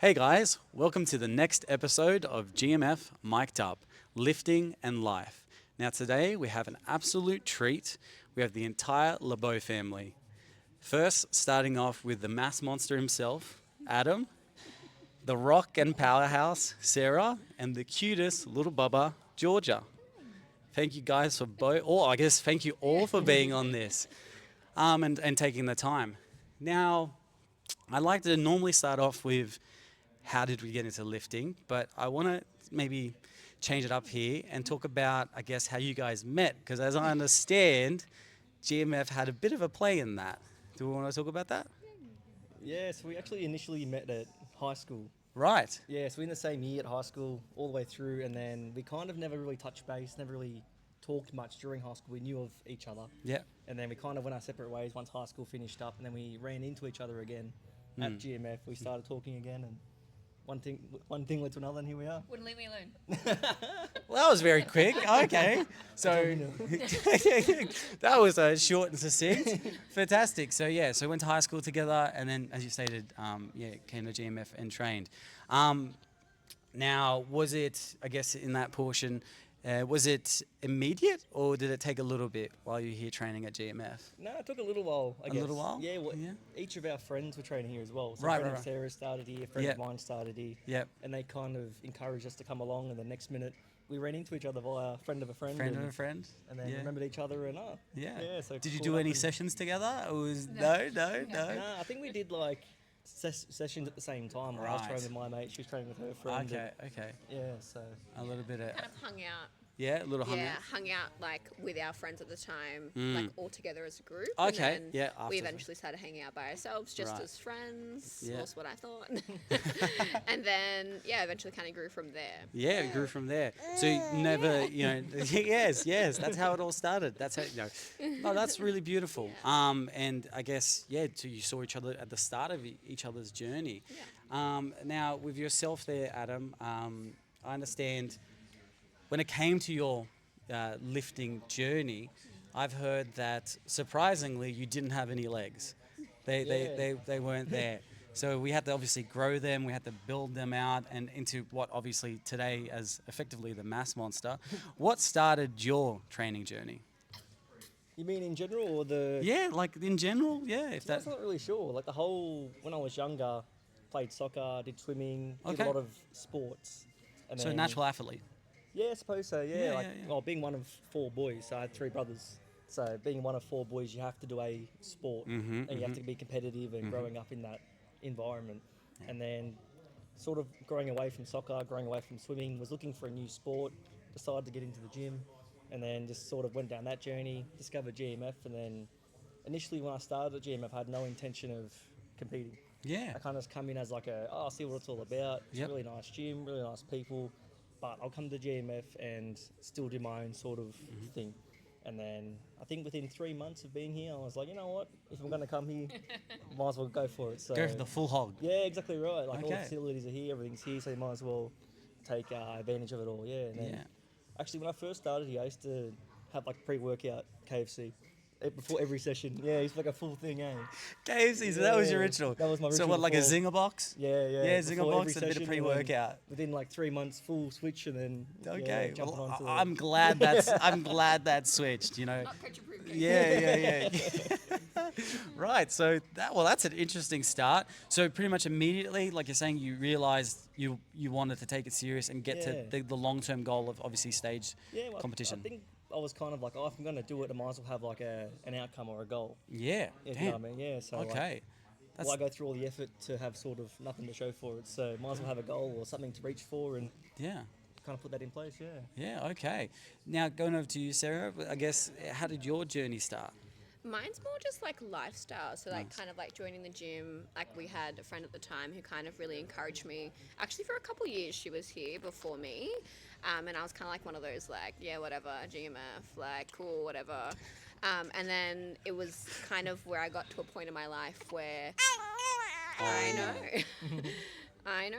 Hey guys, welcome to the next episode of GMF Mic'd Up, Lifting and Life. Now today we have an absolute treat. We have the entire Beau family. First, starting off with the mass monster himself, Adam, the rock and powerhouse, Sarah, and the cutest little bubba, Georgia. Thank you guys for thank you all for being on this and taking the time. Now, I like to normally start off with how did we get into lifting, but I want to maybe change it up here and talk about, I guess, how you guys met, because as I understand, GMF had a bit of a play in that. Do we want to talk about that? Yeah, so we actually initially met at high school. Right. Yeah, so we're in the same year at high school all the way through, and then we kind of never really touched base, never really talked much during high school. We knew of each other. Yeah. And then we kind of went our separate ways once high school finished up, and then we ran into each other again at GMF. We started talking again, and one thing led to another, and here we are. Wouldn't leave me alone. Well, that was very quick. Okay. So that was short and succinct. Fantastic. So yeah, so went to high school together, and then, as you stated, came to GMF and trained. Now, was it, I guess, in that portion, was it immediate, or did it take a little bit while you were here training at GMF? No, it took a little while, I guess. A little while? Yeah, Yeah. Each of our friends were training here as well. So Right, a friend right, of right. Sarah started here, a friend Yep. of mine started here. Yep. And they kind of encouraged us to come along, and the next minute we ran into each other via a friend of a friend. Friend and, of a friend. And then Yeah. remembered each other, and Yeah. so Did you caught do up any and- sessions together? Or was No. no? Nah, I think we did like sessions at the same time. Like, I was Right. training with my mate, she was training with her friend. Okay. Okay. And, yeah, so A little bit of Kind of hung out. a little hung Yeah, out. hung out like with our friends at the time, like all together as a group. Okay, And then yeah, we after- eventually started hanging out by ourselves, just Right. as friends. Yeah. Was what I thought. And then eventually kind of grew from there. Yeah, it grew from there. So you never, yes, that's how it all started. That's how, no, that's really beautiful. And I guess, so you saw each other at the start of each other's journey. Yeah. Now, with yourself there, Adam, I understand when it came to your lifting journey, I've heard that surprisingly you didn't have any legs. They weren't there. So we had to obviously grow them, we had to build them out and into what obviously today as effectively the mass monster. What started your training journey? you mean in general or the? Yeah, like in general, if I that. was not really sure. Like the whole when I was younger, played soccer, did swimming, did Okay. a lot of sports. And So then- natural athlete. Yeah, I suppose so. Yeah, Yeah, like yeah, yeah. well, being one of four boys, so I had three brothers. So being one of four boys, you have to do a sport, and you have to be competitive and growing up in that environment. And then, sort of growing away from soccer, growing away from swimming, was looking for a new sport. Decided to get into the gym, and then just sort of went down that journey. Discovered GMF, and then initially when I started at GMF, I had no intention of competing. Yeah. I kind of just come in as like I'll see what it's all about. It's Yep. a really nice gym, really nice people, but I'll come to GMF and still do my own sort of thing. And then I think within 3 months of being here, I was like, you know what? If I'm going to come here, might as well go for it. So Go for the full hog. yeah, exactly right. Like all the Okay. facilities are here, everything's here, so you might as well take advantage of it all. Yeah. And then Yeah. actually, when I first started here, I used to have like pre-workout KFC. Before every session, yeah, it's like a full thing, eh? KFC, so that was your Yeah, ritual. that was my So ritual what, like a before- zinger box? Yeah, Yeah, zinger before box every and a bit of session, and then pre-workout. Within like 3 months, full switch, and then Okay, jumping well, onto I'm glad that switched. Not picture proof. Yeah. Right. So that's an interesting start. So pretty much immediately, like you're saying, you realized you wanted to take it serious and get Yeah. to the long-term goal of obviously stage Yeah, well, competition. I think I was kind of like, if I'm going to do it, I might as well have like an outcome or a goal. Yeah. If Damn. you know what I mean? Yeah. So Okay. Like, why go through all the effort to have sort of nothing to show for it? So might as well have a goal or something to reach for and Yeah. kind of put that in place. Yeah. Yeah. Okay. Now going over to you, Sarah. I guess how did your journey start? Mine's more just like lifestyle. So like Nice. kind of like joining the gym. Like we had a friend at the time who kind of really encouraged me. Actually for a couple years she was here before me. And I was kind of like one of those like, yeah, whatever, GMF, like cool, whatever. And then it was kind of where I got to a point in my life where I know. I know.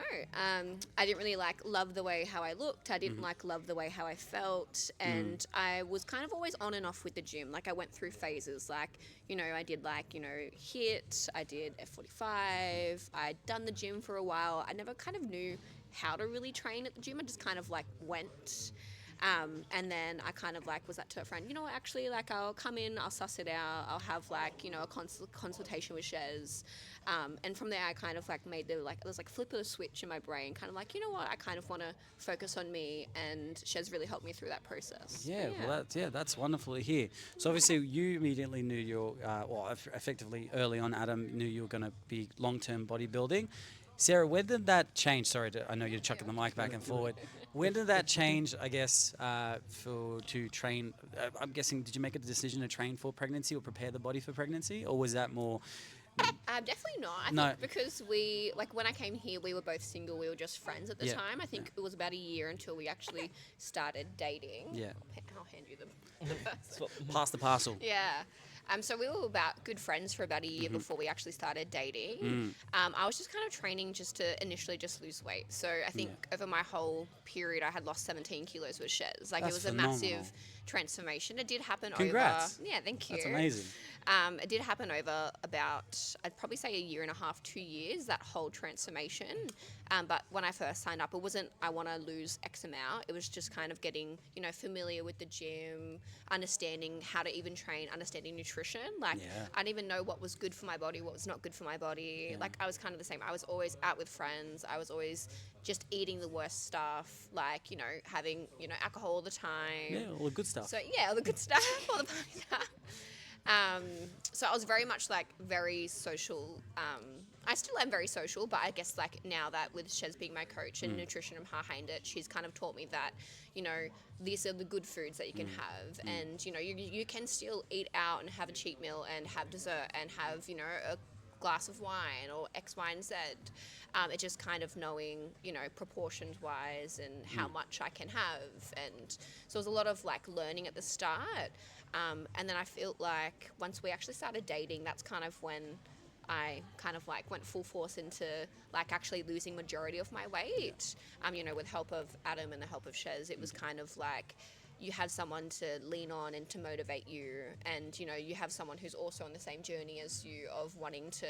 I didn't really love the way how I looked. I didn't love the way how I felt, and I was kind of always on and off with the gym. Like I went through phases. Like I did HIIT. I did F45. I'd done the gym for a while. I never kind of knew how to really train at the gym. I just kind of went. And then I kind of was that to a friend, actually, I'll come in, I'll suss it out, I'll have a consultation with Shez. And from there, I kind of made the it was flip of a switch in my brain, kind of what, I kind of want to focus on me, and Shez really helped me through that process. Yeah, well, that's wonderful to hear. So obviously, you immediately knew effectively early on, Adam knew you were going to be long-term bodybuilding. Sarah, when did that change? Sorry, I know you're chucking the mic back and forward. When did that change, I guess, to train? I'm guessing, did you make a decision to train for pregnancy or prepare the body for pregnancy? Or was that more... Definitely not. I think because we, when I came here, we were both single. We were just friends at the time. I think it was about a year until we actually started dating. Yeah. I'll hand you the... Pass the parcel. Yeah. So we were about good friends for about a year before we actually started dating. I was just kind of training just to initially just lose weight. So I think over my whole period, I had lost 17 kilos with Shez. It was phenomenal. a massive transformation. It did happen Congrats. over... Yeah, thank you. That's amazing. It did happen over about, I'd probably say a year and a half, 2 years, that whole transformation. But when I first signed up, it wasn't, I want to lose X amount. It was just kind of getting, familiar with the gym, understanding how to even train, understanding nutrition. I didn't even know what was good for my body, what was not good for my body. Yeah. I was kind of the same. I was always out with friends. I was always just eating the worst stuff, having, alcohol all the time. Yeah, all the good stuff. So, yeah, all the good stuff, all the party stuff. So I was very much very social. I still am very social, but I guess now that with Shez being my coach and nutrition and behind it, she's kind of taught me that, these are the good foods that you can have. And, you can still eat out and have a cheat meal and have dessert and have, a glass of wine or X, Y, and Z. It's just kind of knowing, proportions wise and how much I can have. And so it was a lot of learning at the start. And then I felt once we actually started dating, that's kind of when I kind of went full force into actually losing majority of my weight. With help of Adam and the help of Shez, it was kind of you have someone to lean on and to motivate you, and you have someone who's also on the same journey as you of wanting to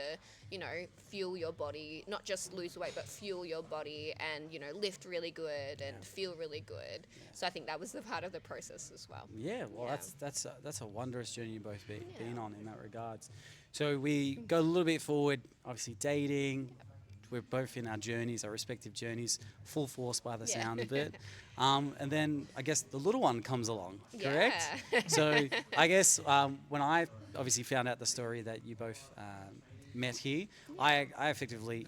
fuel your body, not just lose weight but fuel your body and lift really good and feel really good. So I think that was the part of the process as well. That's a wondrous journey you've both been on in that regards. So we go a little bit forward, obviously dating. We're both in our journeys, our respective journeys, full force by the sound of it. And then I guess the little one comes along, correct? Yeah. So I guess when I obviously found out the story that you both met here, I effectively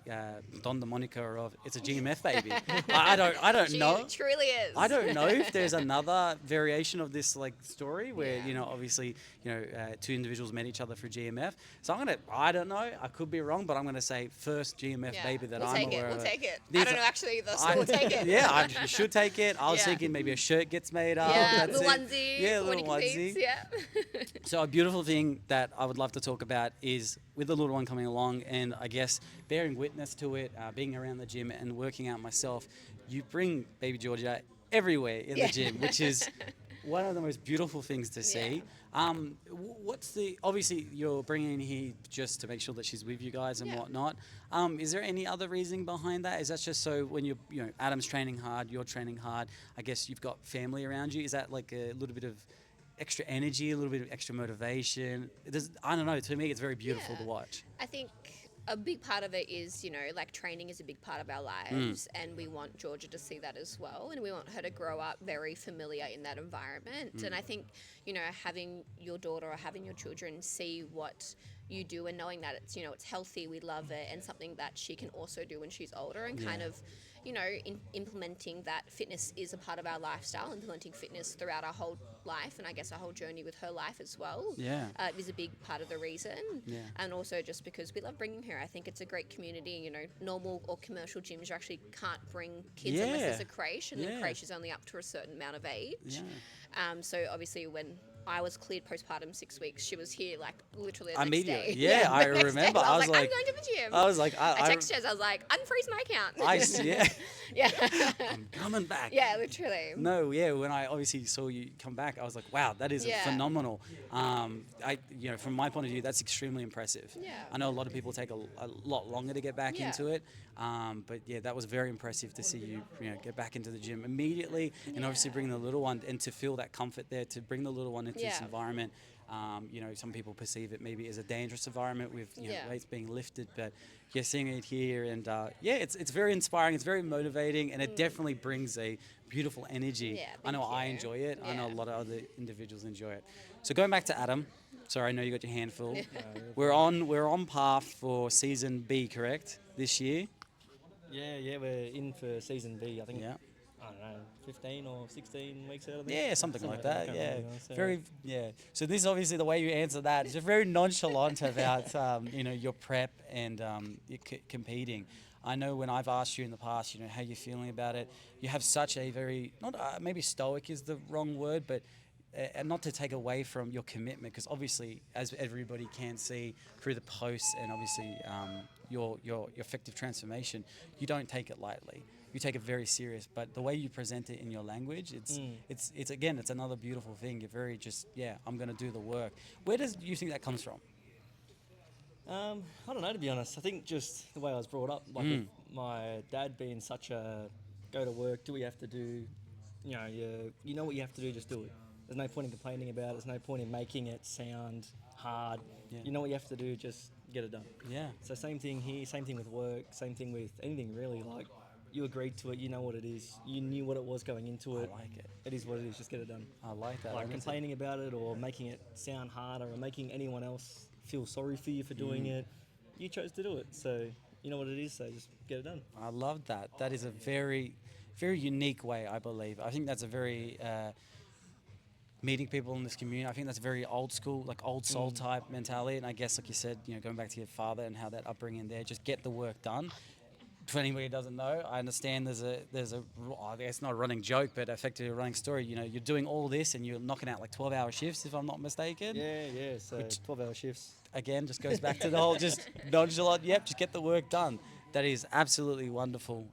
donned the moniker of it's a GMF baby. I don't know. It truly is. I don't know if there's another variation of this story where obviously two individuals met each other through GMF. So I don't know. I could be wrong, but I'm gonna say first GMF baby that I'm aware of. We'll take it. I don't know actually either, so we'll take it. Yeah, you should take it. I was thinking maybe a shirt gets made up. Yeah, that's little it. onesie. Yeah, when little he competes, onesie. Yeah. So a beautiful thing that I would love to talk about is with the little one coming along, and I guess bearing witness to it, being around the gym and working out myself, you bring baby Georgia everywhere in the gym, which is one of the most beautiful things to see. Obviously you're bringing in here just to make sure that she's with you guys and whatnot. Is there any other reasoning behind that? Is that just so when Adam's training hard, you're training hard, I guess you've got family around you? Is that a little bit of extra energy, a little bit of extra motivation? I don't know, to me it's very beautiful to watch. I think a big part of it is, training is a big part of our lives, and we want Georgia to see that as well, and we want her to grow up very familiar in that environment. And I think, having your daughter or having your children see what you do and knowing that it's, it's healthy, we love it, and something that she can also do when she's older, and kind of, implementing that fitness is a part of our lifestyle, implementing fitness throughout our whole life, and I guess our whole journey with her life as well. Is a big part of the reason. And also just because we love bringing her. I think it's a great community. Normal or commercial gyms you actually can't bring kids unless there's a creche, and the creche is only up to a certain amount of age. So obviously when I was cleared postpartum 6 weeks. She was here like literally the next Immediately. day. Yeah, I the next day. remember. I I was was like, like, I'm going to the gym. I was like, I texted her. I was like, unfreeze my account. yeah, yeah. I'm coming back. Yeah, literally. No, yeah. When I obviously saw you come back, I was like, wow, that is Yeah. phenomenal. From my point of view, that's extremely impressive. Yeah. I know a lot of people take a lot longer to get back Yeah. into it, but yeah, that was very impressive to see you, get back into the gym immediately, and obviously bring the little one and to feel that comfort there, to bring the little one into this Yeah. environment. Some people perceive it maybe as a dangerous environment with Yeah. weights being lifted, but you're seeing it here, and it's very inspiring. It's very motivating, and it definitely brings a beautiful energy. Yeah, I know thank I you. enjoy it. I know a Yeah. lot of other individuals enjoy it. So going back to Adam, sorry, I know you got your hand full. Yeah. We're on path for season B, correct? This year. Yeah, we're in for season B. I think, Yeah. I don't know, 15 or 16 weeks out of Yeah, something like that. I can't Yeah, remember, so- very. Yeah. So this is obviously the way you answer that. It's just very nonchalant about your prep and your competing. I know when I've asked you in the past, how you're feeling about it. You have such a very not maybe stoic is the wrong word, but and not to take away from your commitment, because obviously, as everybody can see through the posts and obviously your effective transformation, you don't take it lightly. You take it very serious, but the way you present it in your language, it's again, it's another beautiful thing. You're very just, I'm going to do the work. Where does you think that comes from? I don't know, to be honest. I think just the way I was brought up, like with my dad being such a go to work, do what you have to do. You know what you have to do, just do it. There's no point in complaining about it. There's no point in making it sound hard. Yeah. You know what you have to do, just get it done. Yeah. So same thing here, same thing with work, same thing with anything really. Like, you agreed to it, you know what it is. You knew what it was going into it. I like it. It is what it is, just get it done. I like that. Like honestly. complaining about it or making it sound harder or making anyone else feel sorry for you for doing it. You chose to do it, so you know what it is, so just get it done. I love that. That is a very, very unique way, I believe. I think that's a very meeting people in this community. I think that's very old school, like old soul type mentality. And I guess, like you said, going back to your father and how that upbringing there, just get the work done. For anybody who doesn't know, I understand there's a it's not a running joke, but effectively a running story. You're doing all this and you're knocking out like 12-hour shifts, if I'm not mistaken. Yeah. So Which- 12-hour shifts. Again, just goes back to the whole just nonchalant. Yep, just get the work done. That is absolutely wonderful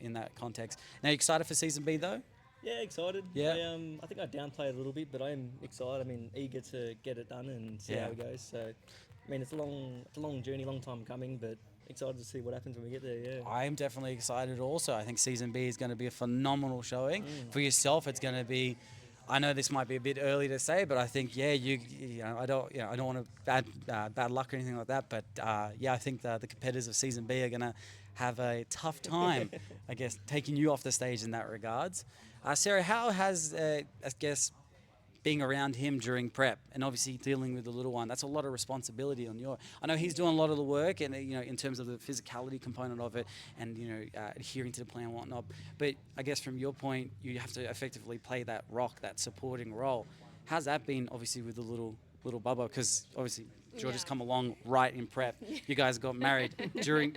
in that context. Now, you excited for season B though? Yeah, excited. Yeah. I think I downplayed a little bit, but I am excited. I mean, eager to get it done and see how it goes. So, I mean, it's a long journey, long time coming, but excited to see what happens when we get there. Yeah. I am definitely excited also. I think season B is going to be a phenomenal showing. For yourself, it's going to be, I know this might be a bit early to say, but I think, I don't want to bad luck or anything like that, but I think the competitors of season B are going to have a tough time, I guess, taking you off the stage in that regards. Sarah, how has, being around him during prep and obviously dealing with the little one, that's a lot of responsibility on your. I know he's doing a lot of the work and in terms of the physicality component of it and adhering to the plan and whatnot. But I guess from your point, you have to effectively play that rock, that supporting role. How's that been obviously with the little Bubba? Because obviously George has come along right in prep. You guys got married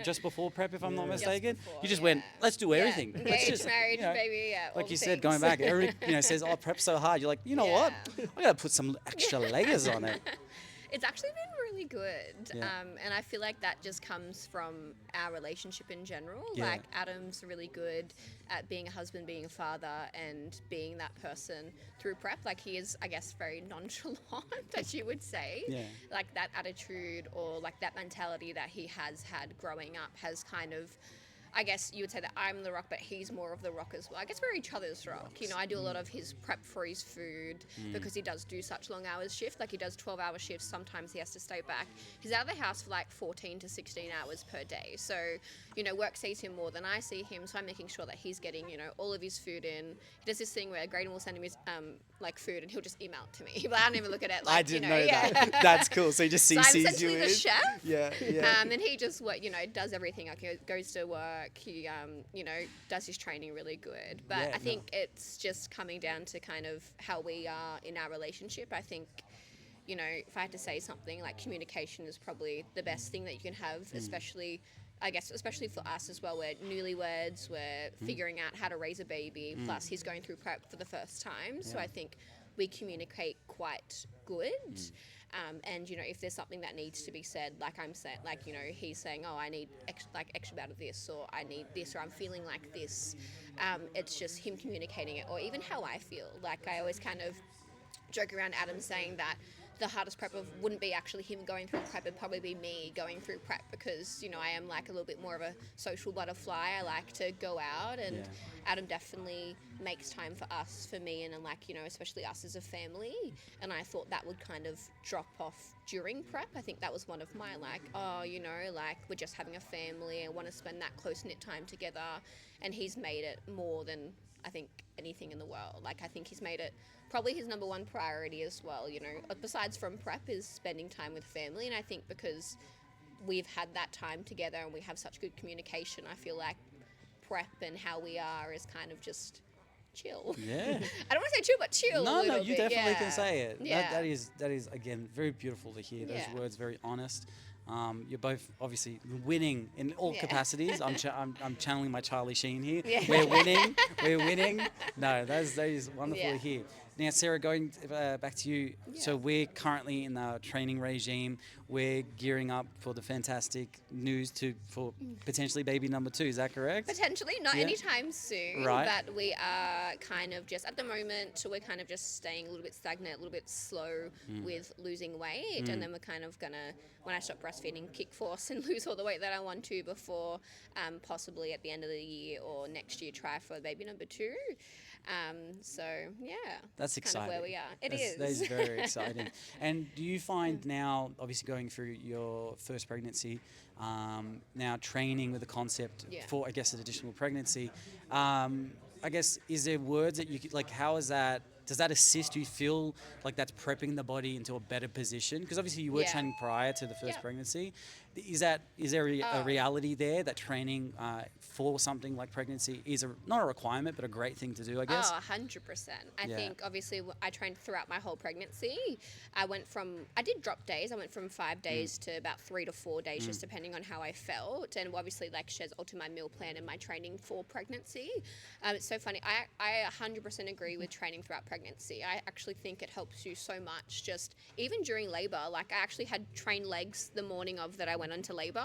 just before prep, if I'm not mistaken. before, You just went, let's do everything. Yeah. Let's Engaged, just, married, baby, all like the you said, things. going back, everybody says, oh, prep's so hard. You're like, you know what? I got to put some extra layers on it. It's actually been really good. Yeah. And I feel like that just comes from our relationship in general. Yeah. Like, Adam's really good at being a husband, being a father, and being that person through prep. Like, he is, I guess, very nonchalant, as you would say. Yeah. Like, that attitude or, like, that mentality that he has had growing up has kind of, I guess you would say that I'm the rock, but he's more of the rock as well. I guess we're each other's rock. I do a lot of his prep for his food because he does do such long hours shift. Like, he does 12-hour shifts. Sometimes he has to stay back. He's out of the house for like 14 to 16 hours per day. So, work sees him more than I see him. So I'm making sure that he's getting, all of his food in. He does this thing where Graydon will send him his food and he'll just email it to me. But I don't even look at it. Like, I didn't know that. That's cool. So he just So I'm CCs you essentially in. the chef. Yeah. And he just does everything. Like, he goes to work. He does his training really good. But Yeah, I think it's just coming down to kind of how we are in our relationship. I think, if I had to say something, like, communication is probably the best thing that you can have, especially for us as well. We're newlyweds. We're figuring out how to raise a baby. Plus, he's going through prep for the first time. So I think we communicate quite good. And you know, if there's something that needs to be said, like I'm saying, like, you know, he's saying, oh, I need extra bout of this, or I need this, or I'm feeling like this. It's just him communicating it, or even how I feel. Like, I always kind of joke around Adam saying that the hardest prep wouldn't be actually him going through prep, it'd probably be me going through prep, because, you know, I am like a little bit more of a social butterfly. I like to go out, and Adam definitely makes time for us, for me, and like, you know, especially us as a family. And I thought that would kind of drop off during prep. I think that was one of my, like, oh, you know, like, we're just having a family, I want to spend that close-knit time together. And he's made it more than, I think, anything in the world. Like, I think he's made it probably his number one priority as well, you know, besides from prep, is spending time with family. And I think because we've had that time together and we have such good communication, I feel like prep and how we are is kind of just chill. Yeah. I don't want to say chill, but chill. No, a little you bit. definitely can say it. Yeah. That is again very beautiful to hear. Those Yeah. words, very honest. You're both obviously winning in all capacities. I'm channeling my Charlie Sheen here. Yeah. We're winning. We're winning. No, that is wonderful Yeah. to hear. Now, Sarah, going back to you. Yeah. So we're currently in the training regime. We're gearing up for the fantastic news for potentially baby number 2. Is that correct? Potentially, not Yeah. anytime soon, Right. but we are kind of just, at the moment, we're kind of just staying a little bit stagnant, a little bit slow with losing weight. And then we're kind of going to, when I stop breastfeeding, kick force and lose all the weight that I want to before possibly at the end of the year or next year try for baby number 2. So, yeah. That's kind exciting. of where we are. It is. That is very exciting. And do you find now, obviously going through your first pregnancy, now training with the concept for, I guess, an additional pregnancy, I guess, is there words that you could, like, how is that, does that assist you feel like that's prepping the body into a better position? Because obviously you were training prior to the first pregnancy. Is there a reality there that training for something like pregnancy is not a requirement, but a great thing to do, I guess? Oh, 100%. I think, obviously, I trained throughout my whole pregnancy. I did drop days. I went from 5 days to about 3 to 4 days, just depending on how I felt. And obviously, like, Shez altered my meal plan and my training for pregnancy. It's so funny. I 100% agree with training throughout pregnancy. I actually think it helps you so much, just even during labor. Like, I actually had trained legs the morning of that I went into labor.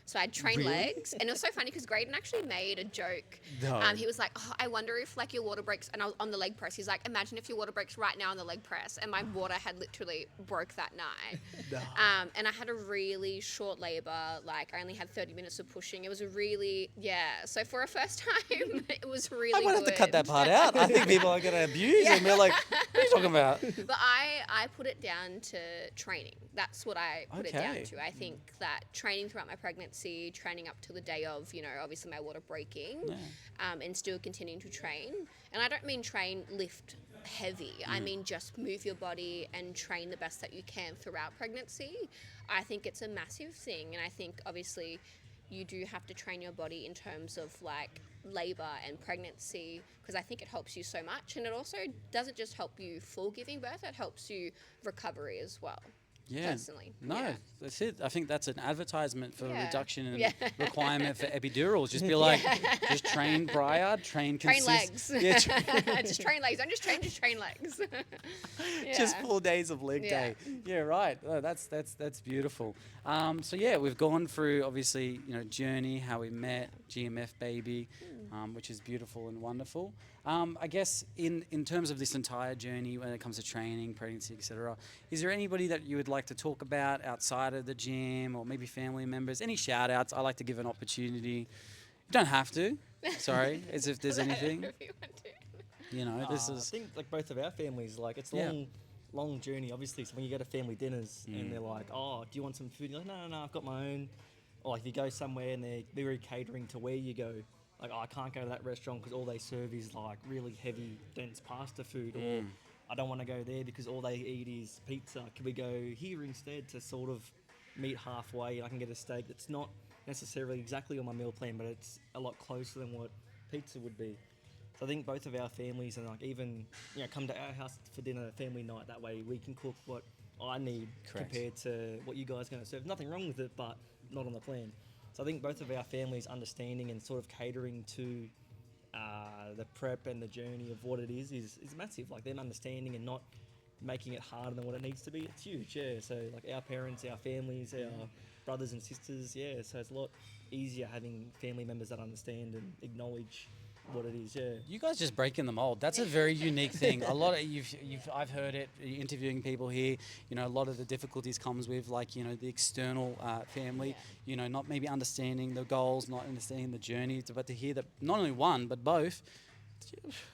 So I had trained legs. And it was so funny because Graydon actually made a joke. No. He was like, oh, I wonder if, like, your water breaks, and I was on the leg press. He's like, imagine if your water breaks right now on the leg press. And my water had literally broke that night. No. And I had a really short labor. Like, I only had 30 minutes of pushing. It was a really, so for a first time, it was really I good. might have to cut that part out. I think people are going to abuse and be like, what are you talking about? But I put it down to training. That's what I put it down to. I think that training throughout my pregnancy, training up to the day of, you know, obviously my water breaking, and still continuing to train. And I don't mean train, lift heavy. I mean just move your body and train the best that you can throughout pregnancy. I think it's a massive thing. And I think obviously you do have to train your body in terms of like labor and pregnancy, because I think it helps you so much. And it also doesn't just help you for giving birth, it helps you recovery as well. Yeah. Personally. No, Yeah. that's it. I think that's an advertisement for Yeah. reduction in Yeah. requirement for epidurals. Just be like, just train prior, train legs. Yeah, Just train legs. Don't just train legs. just 4 days of leg Yeah. day. Yeah, right. Oh, that's beautiful. So yeah, we've gone through obviously, you know, journey, how we met, GMF baby, which is beautiful and wonderful. I guess in terms of this entire journey, when it comes to training, pregnancy, etc., is there anybody that you would like to talk about outside of the gym, or maybe family members? Any shout outs? I like to give an opportunity. You don't have to. Sorry, as if there's anything. You know, this is. I think like both of our families, like it's long journey. Obviously, so when you go to family dinners and they're like, "Oh, do you want some food?" You're like, "No, I've got my own." Or like if you go somewhere and they're very catering to where you go. Like, oh, I can't go to that restaurant because all they serve is like really heavy, dense pasta food, or I don't want to go there because all they eat is pizza. Can we go here instead to sort of meet halfway? I can get a steak that's not necessarily exactly on my meal plan, but it's a lot closer than what pizza would be. So I think both of our families, and like even, you know, come to our house for dinner, family night. That way we can cook what I need compared to what you guys are going to serve. Nothing wrong with it, but not on the plan. So I think both of our families understanding and sort of catering to the prep and the journey of what it is massive. Like them understanding and not making it harder than what it needs to be, it's huge. Yeah. So like our parents, our families, our brothers and sisters. Yeah. So it's a lot easier having family members that understand and acknowledge what it is. Yeah. You guys just breaking the mold. That's a very unique thing. A lot of I've heard it interviewing people here. You know, a lot of the difficulties comes with like the external family. Yeah. Not maybe understanding the goals, not understanding the journey. But to hear that not only one but both,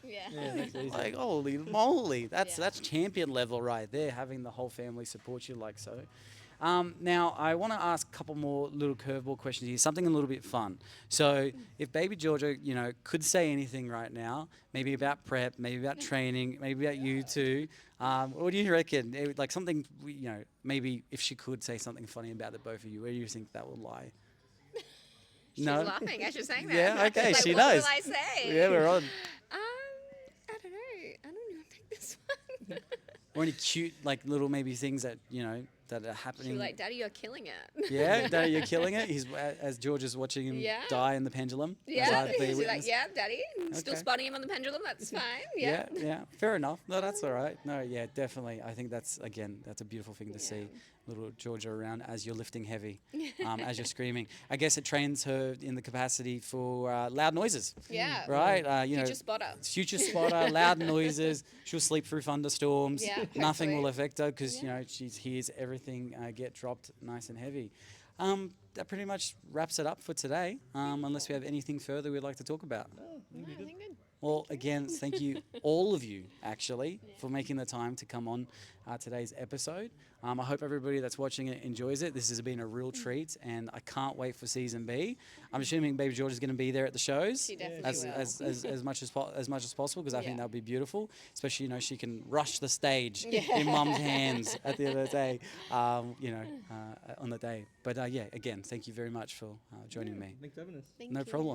Yeah. Yeah. That's easy. like holy moly, that's Yeah. that's champion level right there. Having the whole family support you like so. Now, I want to ask a couple more little curveball questions here, something a little bit fun. So, if baby Georgia, could say anything right now, maybe about prep, maybe about training, maybe about you two, what do you reckon? Like something, maybe if she could say something funny about the both of you, where do you think that would lie? She's No? laughing as you're saying that. Yeah, okay, Like, she what knows. will I say? Yeah, we're on. I don't know. I don't know. Take this one. Or any cute, like little maybe things that, that are happening. She's like, Daddy, you're killing it. Yeah, Daddy, you're killing it. He's as George is watching him Yeah. die in the pendulum. as Yeah. I've been She's like, witness. yeah, Daddy. Still Okay. spotting him on the pendulum. That's fine. Yeah, Yeah. yeah, fair enough. No, that's all right. No, yeah, definitely. I think that's a beautiful thing to see, little Georgia around as you're lifting heavy, as you're screaming. I guess it trains her in the capacity for loud noises, Yeah. right? Future spotter. future spotter, loud noises. She'll sleep through thunderstorms. Yeah, Nothing will hopefully. affect her because Yeah. she hears everything get dropped nice and heavy. That pretty much wraps it up for today. Unless we have anything further we'd like to talk about. No, I think good. Well, again, thank you, all of you, actually, for making the time to come on today's episode. I hope everybody that's watching it enjoys it. This has been a real treat, and I can't wait for season B. I'm assuming Baby George is going to be there at the shows She definitely as, will. as much as possible, because I think Yeah. that would be beautiful. Especially, she can rush the stage Yeah. in Mum's hands at the end of the day, on the day. But yeah, again, thank you very much for joining me. Thanks for having us. Thank No you. problem.